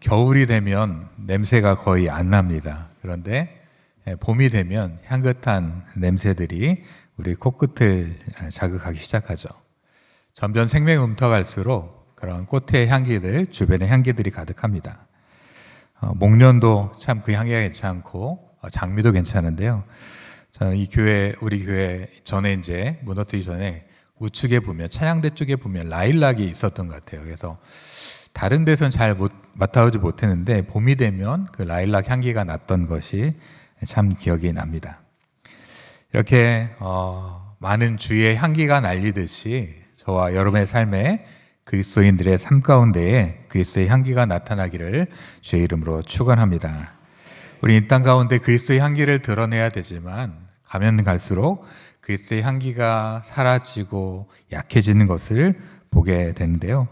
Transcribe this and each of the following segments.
겨울이 되면 냄새가 거의 안 납니다. 그런데 봄이 되면 향긋한 냄새들이 우리 코끝을 자극하기 시작하죠. 점점 생명이 um터갈수록 그런 꽃의 향기들, 주변의 향기들이 가득합니다. 목련도 참 그 향기가 괜찮고 장미도 괜찮은데요. 저는 우리 교회 전에 이제 무너뜨리기 전에 우측에 보면 찬양대 쪽에 보면 라일락이 있었던 것 같아요. 그래서 다른 데서는 잘 맡아오지 못했는데 봄이 되면 그 라일락 향기가 났던 것이 참 기억이 납니다. 이렇게 많은 주의 향기가 날리듯이 저와 여러분의 삶에 그리스도인들의 삶 가운데에 그리스도의 향기가 나타나기를 주의 이름으로 축원합니다. 우리 이 땅 가운데 그리스도의 향기를 드러내야 되지만 가면 갈수록 그리스도의 향기가 사라지고 약해지는 것을 보게 되는데요.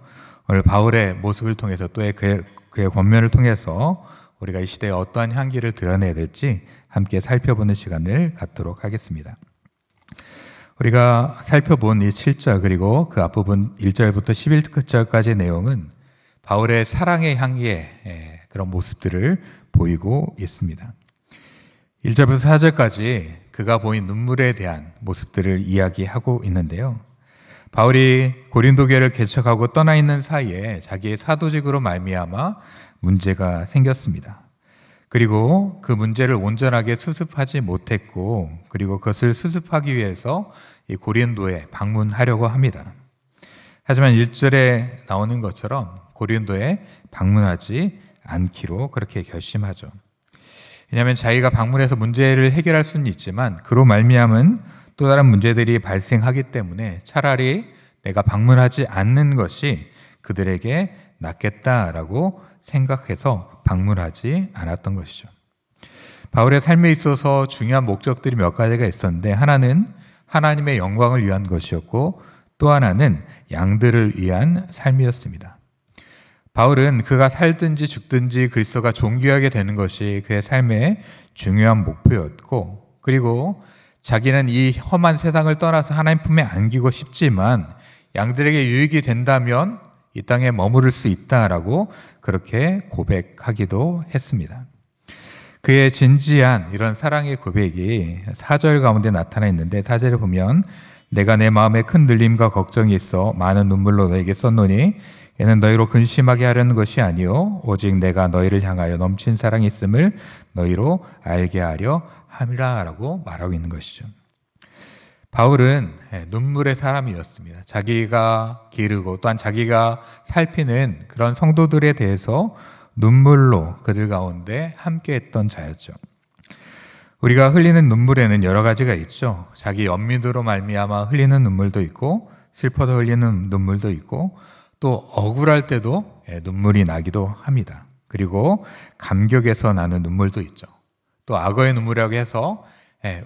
오늘 바울의 모습을 통해서 또 그의 권면을 통해서 우리가 이 시대에 어떠한 향기를 드러내야 될지 함께 살펴보는 시간을 갖도록 하겠습니다. 우리가 살펴본 이 7절 그리고 그 앞부분 1절부터 11절까지의 내용은 바울의 사랑의 향기의 그런 모습들을 보이고 있습니다. 1절부터 4절까지 그가 보인 눈물에 대한 모습들을 이야기하고 있는데요. 바울이 고린도 교회를 개척하고 떠나 있는 사이에 자기의 사도직으로 말미암아 문제가 생겼습니다. 그리고 그 문제를 온전하게 수습하지 못했고, 그리고 그것을 수습하기 위해서 이 고린도에 방문하려고 합니다. 하지만 1절에 나오는 것처럼 고린도에 방문하지 않기로 그렇게 결심하죠. 왜냐하면 자기가 방문해서 문제를 해결할 수는 있지만 그로 말미암은 또 다른 문제들이 발생하기 때문에 차라리 내가 방문하지 않는 것이 그들에게 낫겠다라고 생각해서 방문하지 않았던 것이죠. 바울의 삶에 있어서 중요한 목적들이 몇 가지가 있었는데, 하나는 하나님의 영광을 위한 것이었고 또 하나는 양들을 위한 삶이었습니다. 바울은 그가 살든지 죽든지 그리스도가 존귀하게 되는 것이 그의 삶의 중요한 목표였고, 그리고 자기는 이 험한 세상을 떠나서 하나님 품에 안기고 싶지만 양들에게 유익이 된다면 이 땅에 머무를 수 있다라고 그렇게 고백하기도 했습니다. 그의 진지한 이런 사랑의 고백이 4절 가운데 나타나 있는데, 4절에 보면 내가 내 마음에 큰 눌림과 걱정이 있어 많은 눈물로 너에게 썼노니 이는 너희로 근심하게 하려는 것이 아니요 오직 내가 너희를 향하여 넘친 사랑이 있음을 너희로 알게 하려 함이라라고 말하고 있는 것이죠. 바울은 눈물의 사람이었습니다. 자기가 기르고 또한 자기가 살피는 그런 성도들에 대해서 눈물로 그들 가운데 함께했던 자였죠. 우리가 흘리는 눈물에는 여러 가지가 있죠. 자기 연민으로 말미암아 흘리는 눈물도 있고, 슬퍼서 흘리는 눈물도 있고, 또 억울할 때도 눈물이 나기도 합니다. 그리고 감격에서 나는 눈물도 있죠. 또 악어의 눈물이라고 해서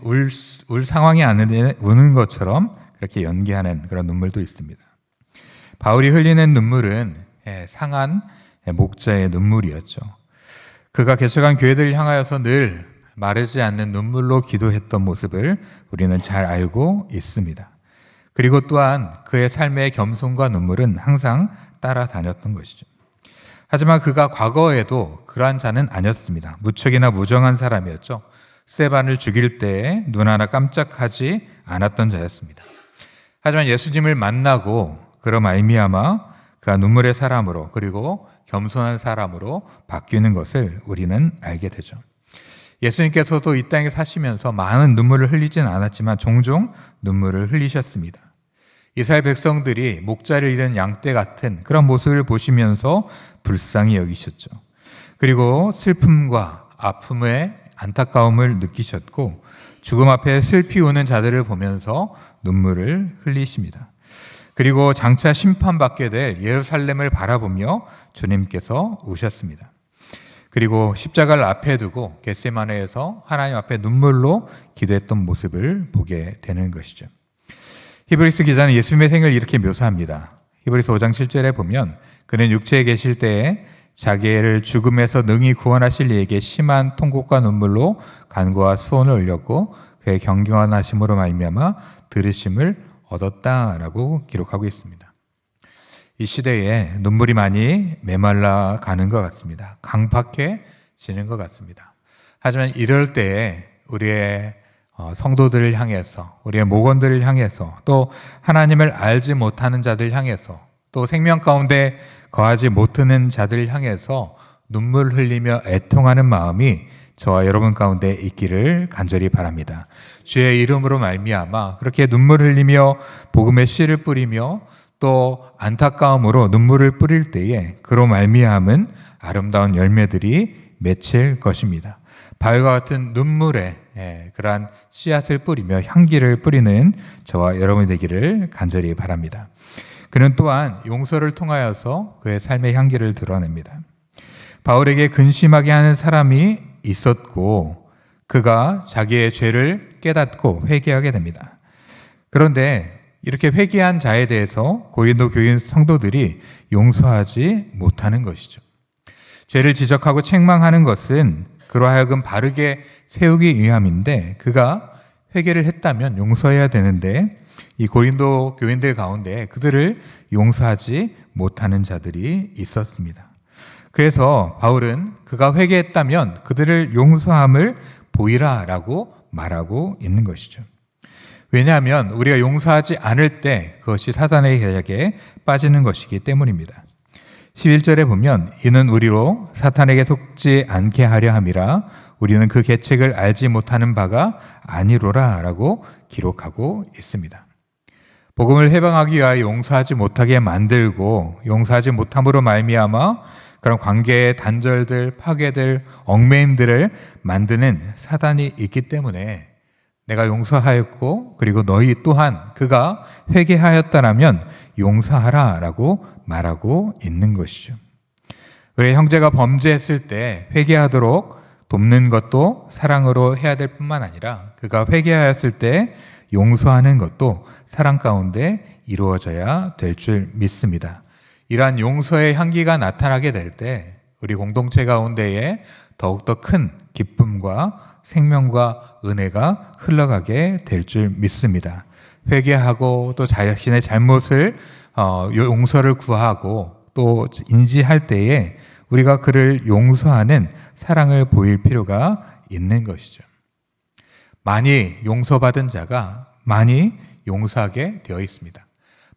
울 상황이 아닌데 우는 것처럼 그렇게 연기하는 그런 눈물도 있습니다. 바울이 흘리는 눈물은 상한 목자의 눈물이었죠. 그가 개척한 교회들을 향하여서 늘 마르지 않는 눈물로 기도했던 모습을 우리는 잘 알고 있습니다. 그리고 또한 그의 삶의 겸손과 눈물은 항상 따라다녔던 것이죠. 하지만 그가 과거에도 그러한 자는 아니었습니다. 무척이나 무정한 사람이었죠. 스데반을 죽일 때에 눈 하나 깜짝하지 않았던 자였습니다. 하지만 예수님을 만나고 그로 말미암아 그가 눈물의 사람으로 그리고 겸손한 사람으로 바뀌는 것을 우리는 알게 되죠. 예수님께서도 이 땅에 사시면서 많은 눈물을 흘리진 않았지만 종종 눈물을 흘리셨습니다. 이스라엘 백성들이 목자를 잃은 양떼 같은 그런 모습을 보시면서 불쌍히 여기셨죠. 그리고 슬픔과 아픔의 안타까움을 느끼셨고, 죽음 앞에 슬피 우는 자들을 보면서 눈물을 흘리십니다. 그리고 장차 심판받게 될 예루살렘을 바라보며 주님께서 우셨습니다. 그리고 십자가를 앞에 두고 겟세마네에서 하나님 앞에 눈물로 기도했던 모습을 보게 되는 것이죠. 히브리서 기자는 예수님의 생을 이렇게 묘사합니다. 히브리서 5장 7절에 보면 그는 육체에 계실 때에 자기를 죽음에서 능히 구원하실 이에게 심한 통곡과 눈물로 간구와 수원을 올렸고 그의 경건한 하심으로 말미암아 들으심을 얻었다라고 기록하고 있습니다. 이 시대에 눈물이 많이 메말라 가는 것 같습니다. 강팍해지는 것 같습니다. 하지만 이럴 때에 우리의 성도들을 향해서, 우리의 목원들을 향해서, 또 하나님을 알지 못하는 자들 향해서, 또 생명 가운데 거하지 못하는 자들 향해서 눈물 흘리며 애통하는 마음이 저와 여러분 가운데 있기를 간절히 바랍니다. 주의 이름으로 말미암아 그렇게 눈물 흘리며 복음의 씨를 뿌리며 또 안타까움으로 눈물을 뿌릴 때에 그로 말미암은 아름다운 열매들이 맺힐 것입니다. 바위와 같은 눈물에 그러한 씨앗을 뿌리며 향기를 뿌리는 저와 여러분이 되기를 간절히 바랍니다. 그는 또한 용서를 통하여서 그의 삶의 향기를 드러냅니다. 바울에게 근심하게 하는 사람이 있었고 그가 자기의 죄를 깨닫고 회개하게 됩니다. 그런데 이렇게 회개한 자에 대해서 고린도 교인 성도들이 용서하지 못하는 것이죠. 죄를 지적하고 책망하는 것은 그로 하여금 바르게 세우기 위함인데 그가 회개를 했다면 용서해야 되는데 이 고린도 교인들 가운데 그들을 용서하지 못하는 자들이 있었습니다. 그래서 바울은 그가 회개했다면 그들을 용서함을 보이라라고 말하고 있는 것이죠. 왜냐하면 우리가 용서하지 않을 때 그것이 사단의 계략에 빠지는 것이기 때문입니다. 11절에 보면 이는 우리로 사탄에게 속지 않게 하려 함이라 우리는 그 계책을 알지 못하는 바가 아니로라 라고 기록하고 있습니다. 복음을 해방하기 위하여 용서하지 못하게 만들고 용서하지 못함으로 말미암아 그런 관계의 단절들, 파괴들, 얽매임들을 만드는 사단이 있기 때문에 내가 용서하였고 그리고 너희 또한 그가 회개하였다라면 용서하라 라고 말하고 있는 것이죠. 우리 형제가 범죄했을 때 회개하도록 돕는 것도 사랑으로 해야 될 뿐만 아니라 그가 회개하였을 때 용서하는 것도 사랑 가운데 이루어져야 될 줄 믿습니다. 이러한 용서의 향기가 나타나게 될 때 우리 공동체 가운데에 더욱더 큰 기쁨과 생명과 은혜가 흘러가게 될 줄 믿습니다. 회개하고 또 자신의 잘못을 용서를 구하고 또 인지할 때에 우리가 그를 용서하는 사랑을 보일 필요가 있는 것이죠. 많이 용서받은 자가 많이 용서하게 되어 있습니다.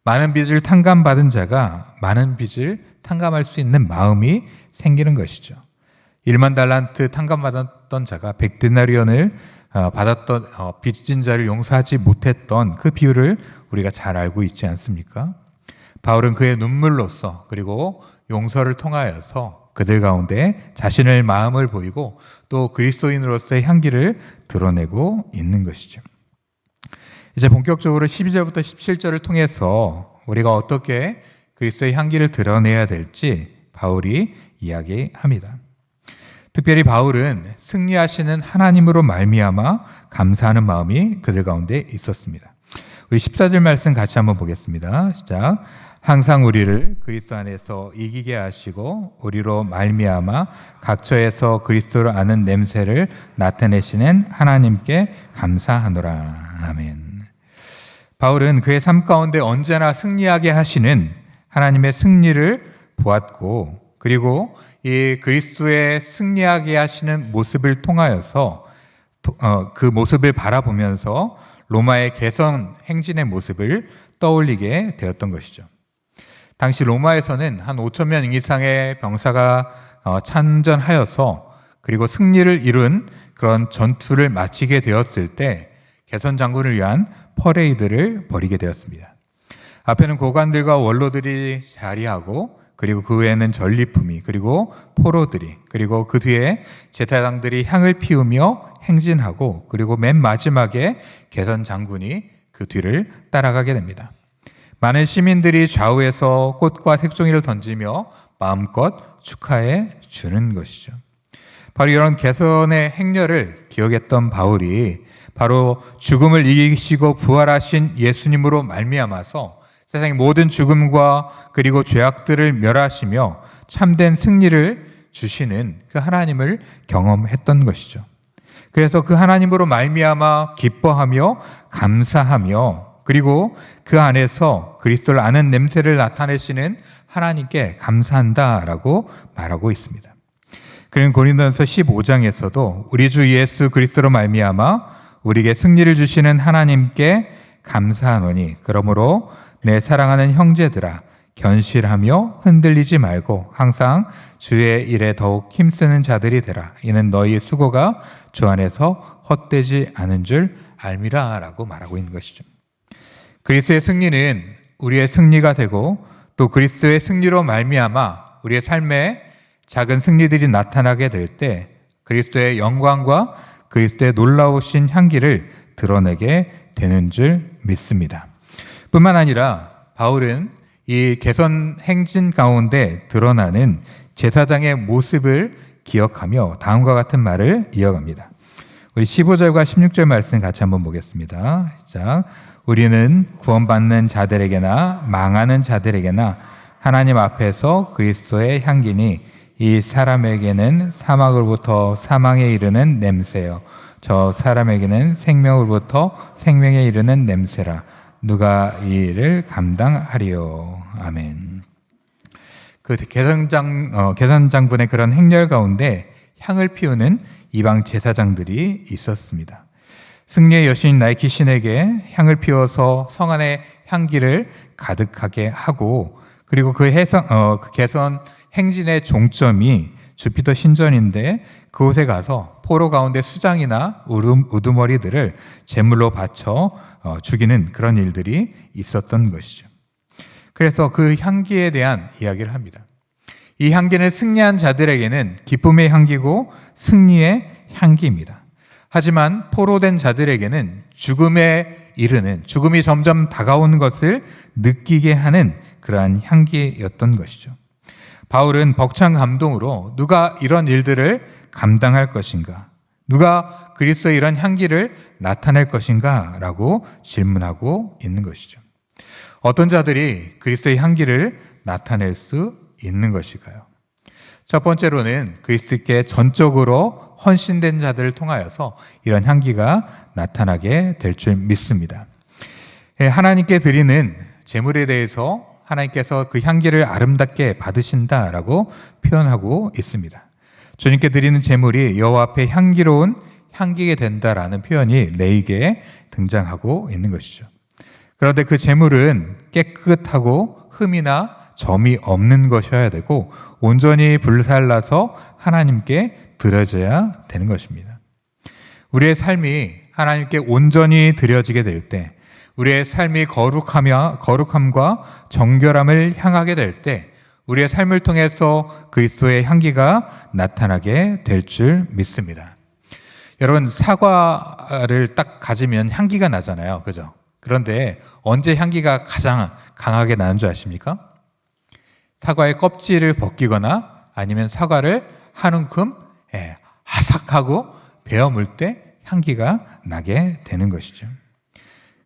많은 빚을 탕감받은 자가 많은 빚을 탕감할 수 있는 마음이 생기는 것이죠. 1만 달란트 탕감받았던 자가 100데나리온을 받았던 빚진 자를 용서하지 못했던 그 비유를 우리가 잘 알고 있지 않습니까? 바울은 그의 눈물로써 그리고 용서를 통하여서 그들 가운데 자신의 마음을 보이고 또 그리스도인으로서의 향기를 드러내고 있는 것이죠. 이제 본격적으로 12절부터 17절을 통해서 우리가 어떻게 그리스도의 향기를 드러내야 될지 바울이 이야기합니다. 특별히 바울은 승리하시는 하나님으로 말미암아 감사하는 마음이 그들 가운데 있었습니다. 우리 14절 말씀 같이 한번 보겠습니다. 시작. 항상 우리를 그리스도 안에서 이기게 하시고 우리로 말미암아 각처에서 그리스도를 아는 냄새를 나타내시는 하나님께 감사하노라. 아멘. 바울은 그의 삶 가운데 언제나 승리하게 하시는 하나님의 승리를 보았고 그리고 이 그리스도의 승리하게 하시는 모습을 통하여서 그 모습을 바라보면서 로마의 개선 행진의 모습을 떠올리게 되었던 것이죠. 당시 로마에서는 한 5천 명 이상의 병사가 참전하여서 그리고 승리를 이룬 그런 전투를 마치게 되었을 때 개선 장군을 위한 퍼레이드를 벌이게 되었습니다. 앞에는 고관들과 원로들이 자리하고 그리고 그 외에는 전리품이 그리고 포로들이 그리고 그 뒤에 제사장들이 향을 피우며 행진하고 그리고 맨 마지막에 개선 장군이 그 뒤를 따라가게 됩니다. 많은 시민들이 좌우에서 꽃과 색종이를 던지며 마음껏 축하해 주는 것이죠. 바로 이런 개선의 행렬을 기억했던 바울이 바로 죽음을 이기시고 부활하신 예수님으로 말미암아서 세상의 모든 죽음과 그리고 죄악들을 멸하시며 참된 승리를 주시는 그 하나님을 경험했던 것이죠. 그래서 그 하나님으로 말미암아 기뻐하며 감사하며 그리고 그 안에서 그리스도를 아는 냄새를 나타내시는 하나님께 감사한다라고 말하고 있습니다. 그리고 고린도전서 15장에서도 우리 주 예수 그리스도로 말미암아 우리에게 승리를 주시는 하나님께 감사하노니 그러므로 내 사랑하는 형제들아 견실하며 흔들리지 말고 항상 주의 일에 더욱 힘쓰는 자들이 되라. 이는 너희 수고가 주 안에서 헛되지 않은 줄 알미라 라고 말하고 있는 것이죠. 그리스도의 승리는 우리의 승리가 되고 또 그리스도의 승리로 말미암아 우리의 삶에 작은 승리들이 나타나게 될 때 그리스도의 영광과 그리스도의 놀라우신 향기를 드러내게 되는 줄 믿습니다. 뿐만 아니라 바울은 이 개선 행진 가운데 드러나는 제사장의 모습을 기억하며 다음과 같은 말을 이어갑니다. 우리 15절과 16절 말씀 같이 한번 보겠습니다. 자, 우리는 구원받는 자들에게나 망하는 자들에게나 하나님 앞에서 그리스도의 향기니 이 사람에게는 사망으로부터 사망에 이르는 냄새요 저 사람에게는 생명으로부터 생명에 이르는 냄새라. 누가 이 일을 감당하리요. 아멘. 그 개선장군의 그런 행렬 가운데 향을 피우는 이방 제사장들이 있었습니다. 승리의 여신인 나이키 신에게 향을 피워서 성 안의 향기를 가득하게 하고 그리고 그 개선 행진의 종점이 주피터 신전인데 그곳에 가서 포로 가운데 수장이나 우두머리들을 제물로 바쳐 죽이는 그런 일들이 있었던 것이죠. 그래서 그 향기에 대한 이야기를 합니다. 이 향기는 승리한 자들에게는 기쁨의 향기고 승리의 향기입니다. 하지만 포로된 자들에게는 죽음에 이르는, 죽음이 점점 다가오는 것을 느끼게 하는 그러한 향기였던 것이죠. 바울은 벅찬 감동으로 누가 이런 일들을 감당할 것인가? 누가 그리스도의 이런 향기를 나타낼 것인가? 라고 질문하고 있는 것이죠. 어떤 자들이 그리스도의 향기를 나타낼 수 있는 것일까요? 첫 번째로는 그리스도께 전적으로 헌신된 자들을 통하여서 이런 향기가 나타나게 될 줄 믿습니다. 하나님께 드리는 제물에 대해서 하나님께서 그 향기를 아름답게 받으신다라고 표현하고 있습니다. 주님께 드리는 제물이 여호와 앞에 향기로운 향기게 된다라는 표현이 레위기에 등장하고 있는 것이죠. 그런데 그 제물은 깨끗하고 흠이나 점이 없는 것이어야 되고 온전히 불살라서 하나님께 드려져야 되는 것입니다. 우리의 삶이 하나님께 온전히 드려지게 될 때, 우리의 삶이 거룩함과 정결함을 향하게 될 때 우리의 삶을 통해서 그리스도의 향기가 나타나게 될 줄 믿습니다. 여러분, 사과를 딱 가지면 향기가 나잖아요. 그죠? 그런데 언제 향기가 가장 강하게 나는 줄 아십니까? 사과의 껍질을 벗기거나 아니면 사과를 한 움큼 아삭하고 베어 물 때 향기가 나게 되는 것이죠.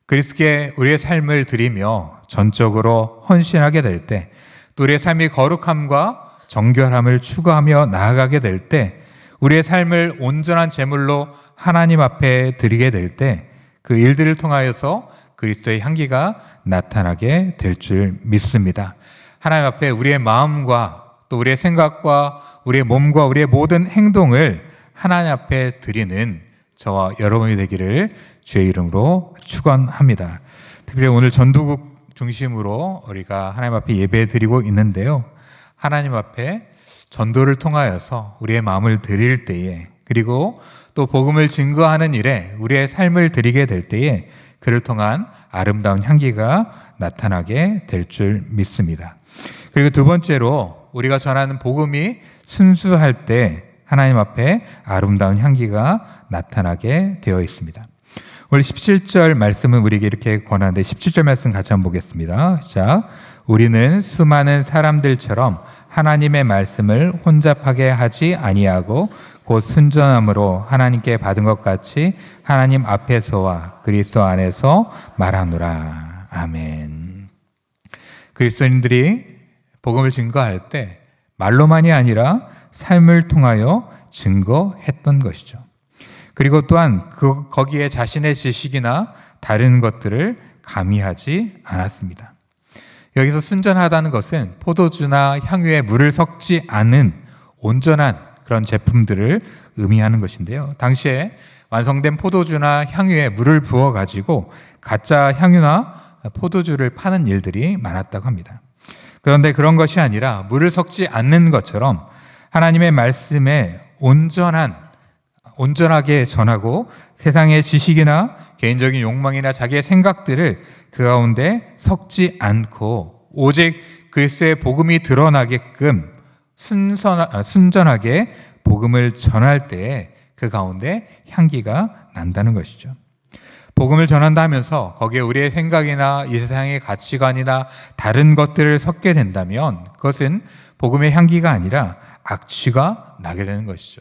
그리스도께 우리의 삶을 드리며 전적으로 헌신하게 될 때, 또 우리의 삶이 거룩함과 정결함을 추구하며 나아가게 될 때, 우리의 삶을 온전한 제물로 하나님 앞에 드리게 될 때, 그 일들을 통하여서 그리스도의 향기가 나타나게 될 줄 믿습니다. 하나님 앞에 우리의 마음과 또 우리의 생각과 우리의 몸과 우리의 모든 행동을 하나님 앞에 드리는 저와 여러분이 되기를 주의 이름으로 축원합니다. 특별히 오늘 전도국 중심으로 우리가 하나님 앞에 예배 드리고 있는데요. 하나님 앞에 전도를 통하여서 우리의 마음을 드릴 때에, 그리고 또 복음을 증거하는 일에 우리의 삶을 드리게 될 때에 그를 통한 아름다운 향기가 나타나게 될 줄 믿습니다. 그리고 두 번째로 우리가 전하는 복음이 순수할 때 하나님 앞에 아름다운 향기가 나타나게 되어 있습니다. 오늘 17절 말씀은 우리에게 이렇게 권하는데 17절 말씀 같이 한번 보겠습니다. 자, 우리는 수많은 사람들처럼 하나님의 말씀을 혼잡하게 하지 아니하고 곧 순전함으로 하나님께 받은 것 같이 하나님 앞에서와 그리스도 안에서 말하노라. 아멘. 그리스도인들이 복음을 증거할 때 말로만이 아니라 삶을 통하여 증거했던 것이죠. 그리고 또한 거기에 자신의 지식이나 다른 것들을 가미하지 않았습니다. 여기서 순전하다는 것은 포도주나 향유에 물을 섞지 않은 온전한 그런 제품들을 의미하는 것인데요. 당시에 완성된 포도주나 향유에 물을 부어 가지고 가짜 향유나 포도주를 파는 일들이 많았다고 합니다. 그런데 그런 것이 아니라 물을 섞지 않는 것처럼 하나님의 말씀에 온전하게 전하고 세상의 지식이나 개인적인 욕망이나 자기의 생각들을 그 가운데 섞지 않고 오직 그리스도의 복음이 드러나게끔 순전하게 복음을 전할 때에 그 가운데 향기가 난다는 것이죠. 복음을 전한다 하면서 거기에 우리의 생각이나 이 세상의 가치관이나 다른 것들을 섞게 된다면 그것은 복음의 향기가 아니라 악취가 나게 되는 것이죠.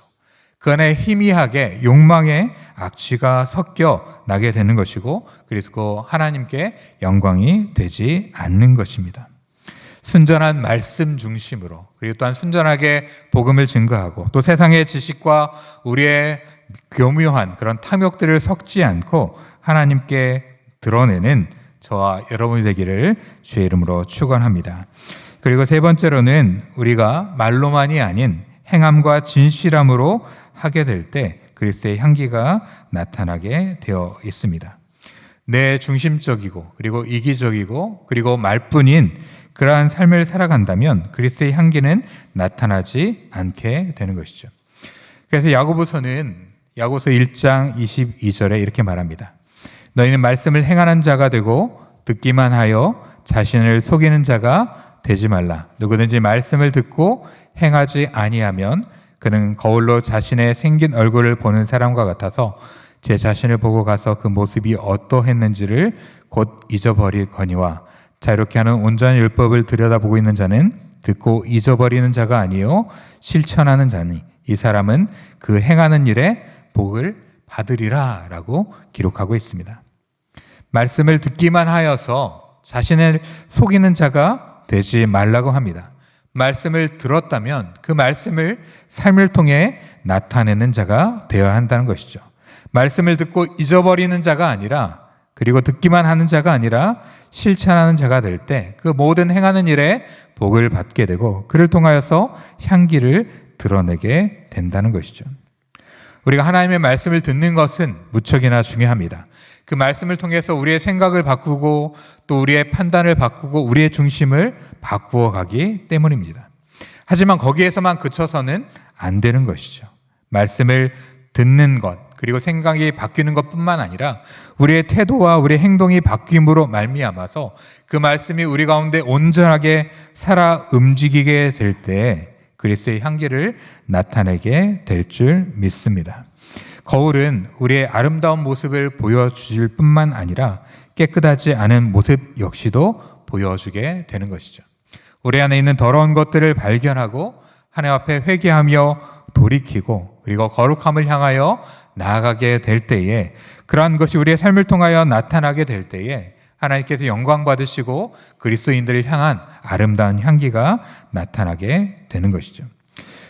그 안에 희미하게 욕망의 악취가 섞여 나게 되는 것이고 그리고 하나님께 영광이 되지 않는 것입니다. 순전한 말씀 중심으로 그리고 또한 순전하게 복음을 증거하고 또 세상의 지식과 우리의 교묘한 그런 탐욕들을 섞지 않고 하나님께 드러내는 저와 여러분이 되기를 주의 이름으로 축원합니다. 그리고 세 번째로는 우리가 말로만이 아닌 행함과 진실함으로 하게 될 때 그리스도의 향기가 나타나게 되어 있습니다. 내 중심적이고 그리고 이기적이고 그리고 말뿐인 그러한 삶을 살아간다면 그리스도의 향기는 나타나지 않게 되는 것이죠. 그래서 야고보서 1장 22절에 이렇게 말합니다. 너희는 말씀을 행하는 자가 되고 듣기만 하여 자신을 속이는 자가 되지 말라. 누구든지 말씀을 듣고 행하지 아니하면 그는 거울로 자신의 생긴 얼굴을 보는 사람과 같아서 제 자신을 보고 가서 그 모습이 어떠했는지를 곧 잊어버리거니와 자유롭게 하는 온전한 율법을 들여다보고 있는 자는 듣고 잊어버리는 자가 아니요 실천하는 자니 이 사람은 그 행하는 일에 복을 받으리라 라고 기록하고 있습니다. 말씀을 듣기만 하여서 자신을 속이는 자가 되지 말라고 합니다. 말씀을 들었다면 그 말씀을 삶을 통해 나타내는 자가 되어야 한다는 것이죠. 말씀을 듣고 잊어버리는 자가 아니라 그리고 듣기만 하는 자가 아니라 실천하는 자가 될 때 그 모든 행하는 일에 복을 받게 되고 그를 통하여서 향기를 드러내게 된다는 것이죠. 우리가 하나님의 말씀을 듣는 것은 무척이나 중요합니다. 그 말씀을 통해서 우리의 생각을 바꾸고 또 우리의 판단을 바꾸고 우리의 중심을 바꾸어 가기 때문입니다. 하지만 거기에서만 그쳐서는 안 되는 것이죠. 말씀을 듣는 것 그리고 생각이 바뀌는 것뿐만 아니라 우리의 태도와 우리의 행동이 바뀜으로 말미암아서 그 말씀이 우리 가운데 온전하게 살아 움직이게 될 때 그리스도의 향기를 나타내게 될 줄 믿습니다. 거울은 우리의 아름다운 모습을 보여줄 뿐만 아니라 깨끗하지 않은 모습 역시도 보여주게 되는 것이죠. 우리 안에 있는 더러운 것들을 발견하고 하나님 앞에 회개하며 돌이키고 그리고 거룩함을 향하여 나아가게 될 때에 그러한 것이 우리의 삶을 통하여 나타나게 될 때에 하나님께서 영광 받으시고 그리스도인들을 향한 아름다운 향기가 나타나게 되는 것이죠.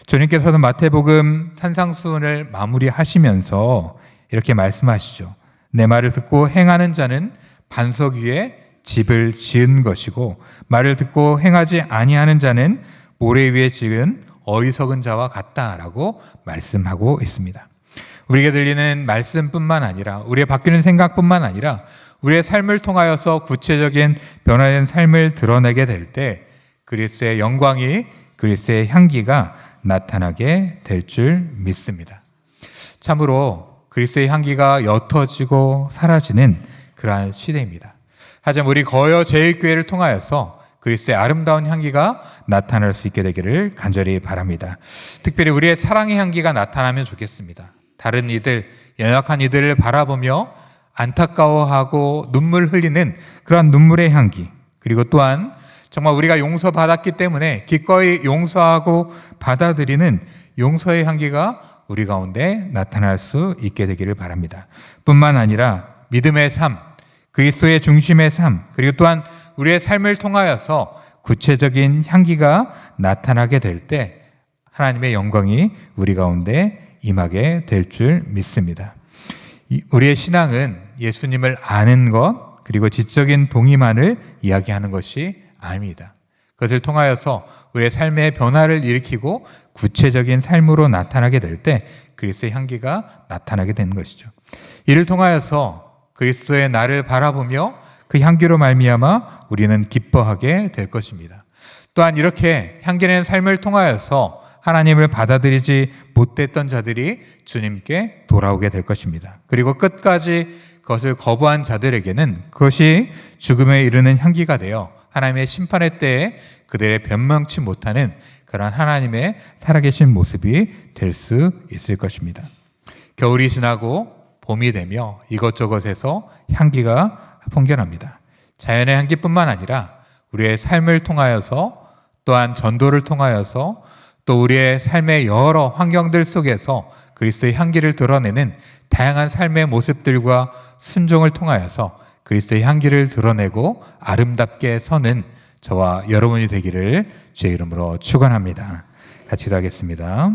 주님께서는 마태복음 산상수훈을 마무리하시면서 이렇게 말씀하시죠. 내 말을 듣고 행하는 자는 반석 위에 집을 지은 것이고 말을 듣고 행하지 아니하는 자는 모래 위에 지은 어리석은 자와 같다라고 말씀하고 있습니다. 우리에게 들리는 말씀뿐만 아니라 우리의 바뀌는 생각뿐만 아니라 우리의 삶을 통하여서 구체적인 변화된 삶을 드러내게 될 때 그리스도의 영광이 그리스도의 향기가 나타나게 될 줄 믿습니다. 참으로 그리스도의 향기가 옅어지고 사라지는 그러한 시대입니다. 하지만 우리 거여 제일교회를 통하여서 그리스도의 아름다운 향기가 나타날 수 있게 되기를 간절히 바랍니다. 특별히 우리의 사랑의 향기가 나타나면 좋겠습니다. 다른 이들, 연약한 이들을 바라보며 안타까워하고 눈물 흘리는 그런 눈물의 향기 그리고 또한 정말 우리가 용서받았기 때문에 기꺼이 용서하고 받아들이는 용서의 향기가 우리 가운데 나타날 수 있게 되기를 바랍니다. 뿐만 아니라 믿음의 삶, 그리스도의 중심의 삶 그리고 또한 우리의 삶을 통하여서 구체적인 향기가 나타나게 될 때 하나님의 영광이 우리 가운데 임하게 될 줄 믿습니다. 우리의 신앙은 예수님을 아는 것 그리고 지적인 동의만을 이야기하는 것이 아닙니다. 그것을 통하여서 우리의 삶의 변화를 일으키고 구체적인 삶으로 나타나게 될 때 그리스도의 향기가 나타나게 되는 것이죠. 이를 통하여서 그리스도의 나를 바라보며 그 향기로 말미암아 우리는 기뻐하게 될 것입니다. 또한 이렇게 향기내는 삶을 통하여서 하나님을 받아들이지 못했던 자들이 주님께 돌아오게 될 것입니다. 그리고 끝까지 그것을 거부한 자들에게는 그것이 죽음에 이르는 향기가 되어 하나님의 심판의 때에 그들의 변망치 못하는 그러한 하나님의 살아계신 모습이 될 수 있을 것입니다. 겨울이 지나고 봄이 되며 이것저것에서 향기가 풍겨납니다. 자연의 향기뿐만 아니라 우리의 삶을 통하여서 또한 전도를 통하여서 또 우리의 삶의 여러 환경들 속에서 그리스도의 향기를 드러내는 다양한 삶의 모습들과 순종을 통하여서 그리스도의 향기를 드러내고 아름답게 서는 저와 여러분이 되기를 주의 이름으로 축원합니다. 같이 기도하겠습니다.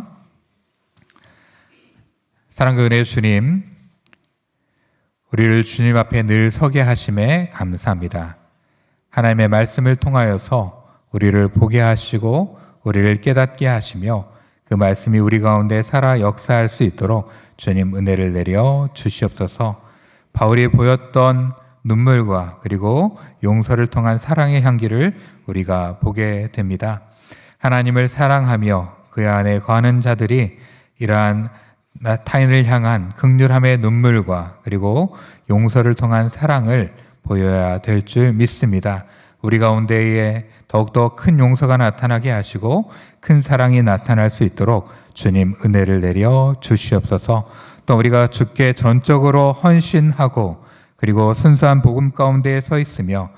사랑과 은혜의 주님, 우리를 주님 앞에 늘 서게 하심에 감사합니다. 하나님의 말씀을 통하여서 우리를 보게 하시고 우리를 깨닫게 하시며 그 말씀이 우리 가운데 살아 역사할 수 있도록 주님 은혜를 내려 주시옵소서. 바울이 보였던 눈물과 그리고 용서를 통한 사랑의 향기를 우리가 보게 됩니다. 하나님을 사랑하며 그 안에 거하는 자들이 이러한 타인을 향한 긍휼함의 눈물과 그리고 용서를 통한 사랑을 보여야 될 줄 믿습니다. 우리 가운데에 더욱더 큰 용서가 나타나게 하시고 큰 사랑이 나타날 수 있도록 주님 은혜를 내려 주시옵소서. 또 우리가 주께 전적으로 헌신하고 그리고 순수한 복음 가운데에 서 있으며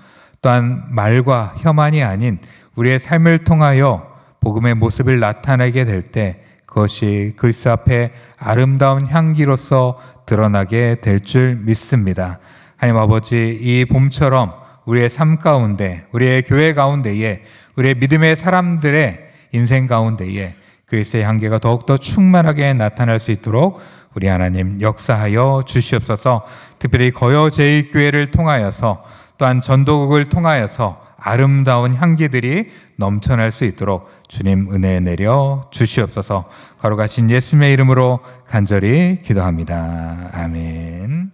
또한 말과 혐한이 아닌 우리의 삶을 통하여 복음의 모습을 나타내게 될 때 그것이 그리스도 앞에 아름다운 향기로서 드러나게 될 줄 믿습니다. 하나님 아버지, 이 봄처럼 우리의 삶 가운데, 우리의 교회 가운데에, 우리의 믿음의 사람들의 인생 가운데에 그리스도의 향기가 더욱더 충만하게 나타날 수 있도록 우리 하나님 역사하여 주시옵소서. 특별히 거여 제1교회를 통하여서 또한 전도국을 통하여서 아름다운 향기들이 넘쳐날 수 있도록 주님 은혜 내려 주시옵소서. 거룩하신 예수님의 이름으로 간절히 기도합니다. 아멘.